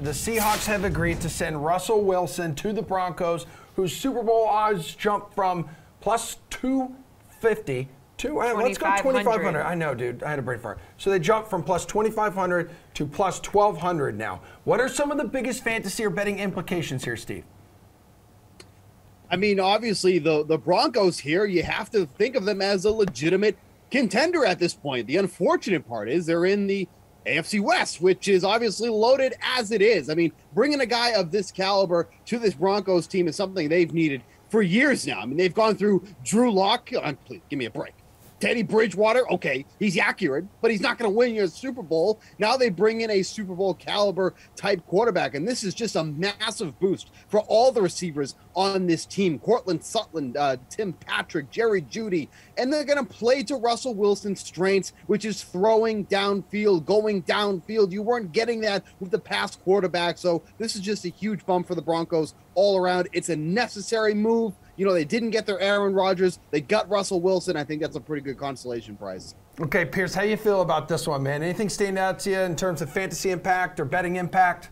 The Seahawks have agreed to send Russell Wilson to the Broncos, whose Super Bowl odds jump from plus 250 to, let's go 2,500. I know, dude. I had a brain fart. So they jump from plus 2,500 to plus 1,200 now. What are some of the biggest fantasy or betting implications here, Steve? I mean, obviously, the Broncos here, you have to think of them as a legitimate contender at this point. The unfortunate part is they're in the AFC West, which is obviously loaded as it is. I mean, bringing a guy of this caliber to this Broncos team is something they've needed for years now. I mean, they've gone through Drew Lock. Please, give me a break. Teddy Bridgewater, okay, he's accurate, but he's not going to win you a Super Bowl. Now they bring in a Super Bowl caliber type quarterback, and this is just a massive boost for all the receivers on this team. Cortland Sutton, Tim Patrick, Jerry Jeudy, and they're going to play to Russell Wilson's strengths, which is throwing downfield, going downfield. You weren't getting that with the past quarterback, so this is just a huge bump for the Broncos all around. It's a necessary move. You know, they didn't get their Aaron Rodgers. They got Russell Wilson. I think that's a pretty good consolation prize. Okay, Pearce, how you feel about this one, man? Anything stand out to you in terms of fantasy impact or betting impact?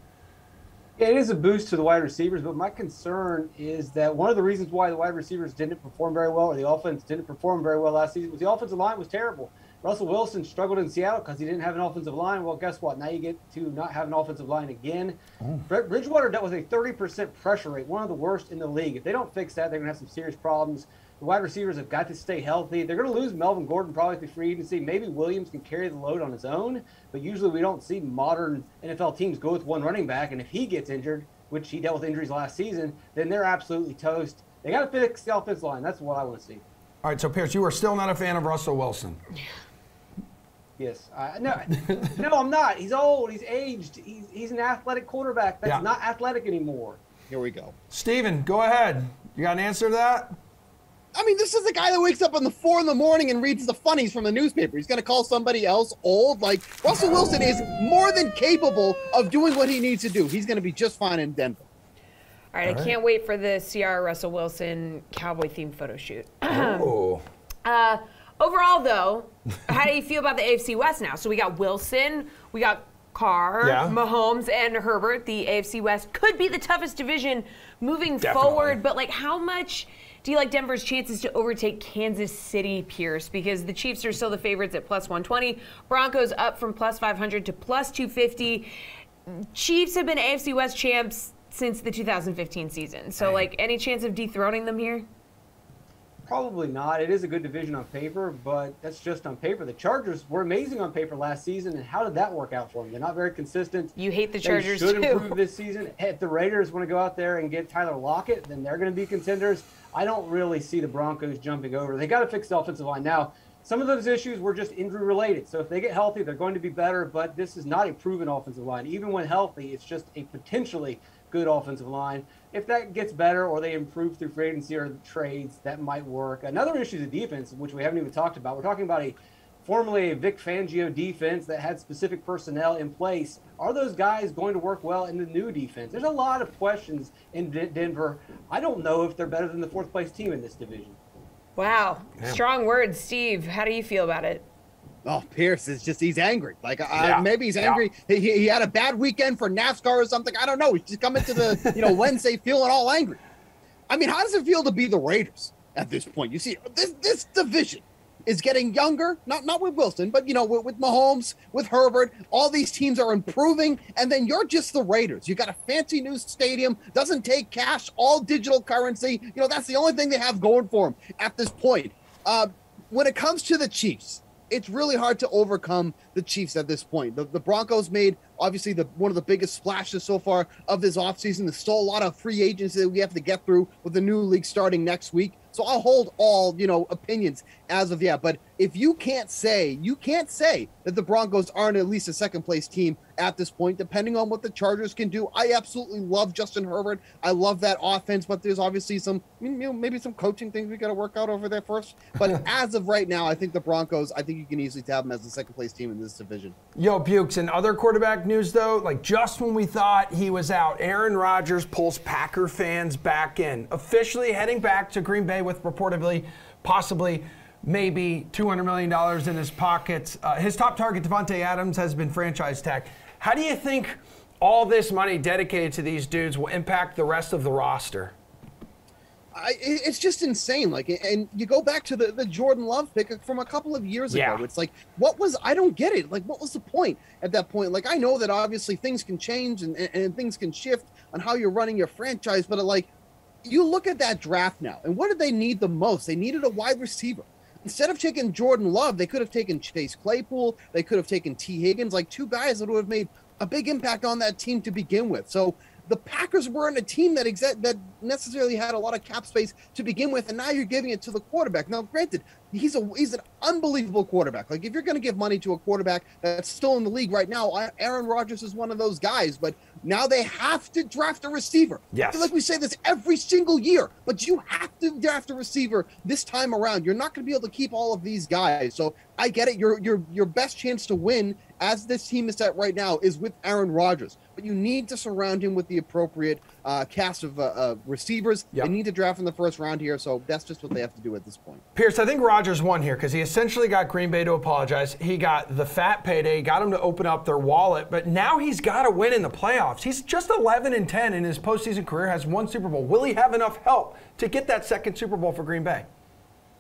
Yeah, it is a boost to the wide receivers, but my concern is that one of the reasons why the wide receivers didn't perform very well, or the offense didn't perform very well last season, was the offensive line was terrible. Russell Wilson struggled in Seattle because he didn't have an offensive line. Well, guess what? Now you get to not have an offensive line again. Bridgewater dealt with a 30% pressure rate, one of the worst in the league. If they don't fix that, they're going to have some serious problems. The wide receivers have got to stay healthy. They're going to lose Melvin Gordon probably through free agency. Maybe Williams can carry the load on his own, but usually we don't see modern NFL teams go with one running back, and if he gets injured, which he dealt with injuries last season, then they're absolutely toast. They got to fix the offensive line. That's what I want to see. All right, so Pearce, you are still not a fan of Russell Wilson. Yes. No, I'm not. He's old. He's aged. He's an athletic quarterback that's not athletic anymore. Here we go. Steven, go ahead. You got an answer to that? I mean, this is the guy that wakes up on the 4 in the morning and reads the funnies from the newspaper. He's going to call somebody else old. Like, Russell Wilson is more than capable of doing what he needs to do. He's going to be just fine in Denver. All right, I can't wait for the CR Russell Wilson Cowboy-themed photo shoot. Oh. Overall, though, how do you feel about the AFC West now? So we got Wilson, we got Carr, Mahomes, and Herbert. The AFC West could be the toughest division moving forward, but like, how much do you like Denver's chances to overtake Kansas City, Pearce? Because the Chiefs are still the favorites at plus 120. Broncos up from plus 500 to plus 250. Chiefs have been AFC West champs since the 2015 season. So, like, any chance of dethroning them here? Probably not. It is a good division on paper, but that's just on paper. The Chargers were amazing on paper last season, and how did that work out for them? They're not very consistent. You hate the Chargers, too. They should improve this season. If the Raiders want to go out there and get Tyler Lockett, then they're going to be contenders. I don't really see the Broncos jumping over. They got to fix the offensive line. Now, some of those issues were just injury-related, so if they get healthy, they're going to be better, but this is not a proven offensive line. Even when healthy, it's just a potentially good offensive line. If that gets better or they improve through free agency or trades, that might work. Another issue is the defense, which we haven't even talked about. We're talking about formerly a Vic Fangio defense that had specific personnel in place. Are those guys going to work well in the new defense? There's a lot of questions in Denver. I don't know if they're better than the fourth-place team in this division. Wow. Strong words, Steve. How do you feel about it? Oh, Pearce is just, he's angry. Like, maybe he's angry. He had a bad weekend for NASCAR or something. I don't know. He's just coming to the, Wednesday feeling all angry. I mean, how does it feel to be the Raiders at this point? You see, this division is getting younger, not with Wilson, but, with Mahomes, with Herbert. All these teams are improving, and then you're just the Raiders. You got a fancy new stadium, doesn't take cash, all digital currency. That's the only thing they have going for them at this point. When it comes to the Chiefs, it's really hard to overcome the Chiefs at this point. The Broncos made, obviously, one of the biggest splashes so far of this offseason. There's still a lot of free agents that we have to get through with the new league starting next week. So I'll hold all, opinions as of yet. But if you can't say that the Broncos aren't at least a second-place team at this point, depending on what the Chargers can do. I absolutely love Justin Herbert. I love that offense, but there's obviously maybe some coaching things we got to work out over there first. But as of right now, I think the Broncos, you can easily have them as the second-place team in this division. Yo, Bukes, in other quarterback news, though, like just when we thought he was out, Aaron Rodgers pulls Packer fans back in, officially heading back to Green Bay with reportedly, possibly, maybe $200 million in his pockets. His top target, Devontae Adams, has been franchise tagged. How do you think all this money dedicated to these dudes will impact the rest of the roster? It's just insane. Like, and you go back to the Jordan Love pick from a couple of years ago. It's like, I don't get it. Like, what was the point at that point? Like, I know that obviously things can change and things can shift on how you're running your franchise, but like, you look at that draft now, and what did they need the most? They needed a wide receiver. Instead of taking Jordan Love, they could have taken Chase Claypool. They could have taken T. Higgins, like two guys that would have made a big impact on that team to begin with. So the Packers weren't a team that necessarily had a lot of cap space to begin with, and now you're giving it to the quarterback. Now, granted, he's an unbelievable quarterback. Like, if you're going to give money to a quarterback that's still in the league right now, Aaron Rodgers is one of those guys, but now they have to draft a receiver. Yes. I feel like we say this every single year, but you have to draft a receiver this time around. You're not going to be able to keep all of these guys. So I get it. Your best chance to win, as this team is set right now, is with Aaron Rodgers. But you need to surround him with the appropriate cast of receivers. Yep. They need to draft in the first round here, so that's just what they have to do at this point. Pearce, I think Rodgers won here because he essentially got Green Bay to apologize. He got the fat payday, got him to open up their wallet, but now he's got to win in the playoffs. He's just 11-10 in his postseason career, has one Super Bowl. Will he have enough help to get that second Super Bowl for Green Bay?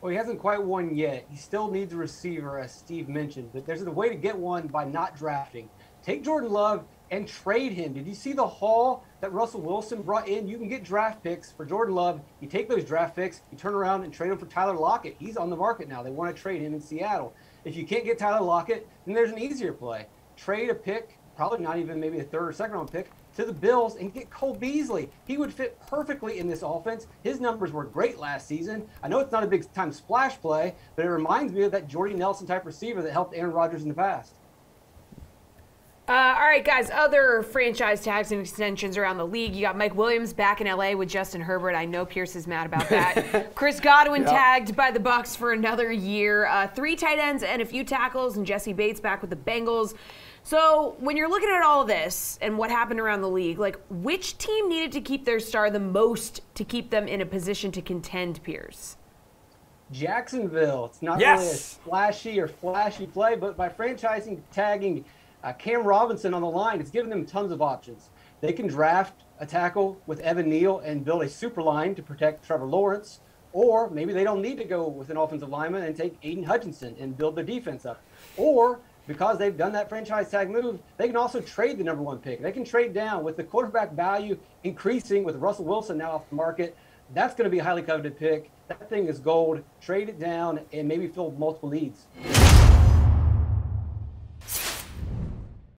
Well, he hasn't quite won yet. He still needs a receiver, as Steve mentioned, but there's a way to get one by not drafting. Take Jordan Love and trade him. Did you see the haul that Russell Wilson brought in? You can get draft picks for Jordan Love. You take those draft picks, you turn around and trade them for Tyler Lockett. He's on the market now. They want to trade him in Seattle. If you can't get Tyler Lockett, then there's an easier play. Trade a pick, probably not even maybe a third or second round pick, to the Bills and get Cole Beasley. He would fit perfectly in this offense. His numbers were great last season. I know it's not a big-time splash play, but it reminds me of that Jordy Nelson-type receiver that helped Aaron Rodgers in the past. All right, guys, other franchise tags and extensions around the league. You got Mike Williams back in L.A. with Justin Herbert. I know Pearce is mad about that. Chris Godwin tagged by the Bucs for another year. 3 tight ends and a few tackles, and Jesse Bates back with the Bengals. So when you're looking at all of this and what happened around the league, like, which team needed to keep their star the most to keep them in a position to contend, Pearce? Jacksonville. It's not really a flashy play, but by franchising, tagging Cam Robinson on the line, it's giving them tons of options. They can draft a tackle with Evan Neal and build a super line to protect Trevor Lawrence, or maybe they don't need to go with an offensive lineman and take Aiden Hutchinson and build their defense up. Or because they've done that franchise tag move, they can also trade the #1 pick. They can trade down with the quarterback value increasing with Russell Wilson now off the market. That's going to be a highly coveted pick. That thing is gold. Trade it down and maybe fill multiple needs.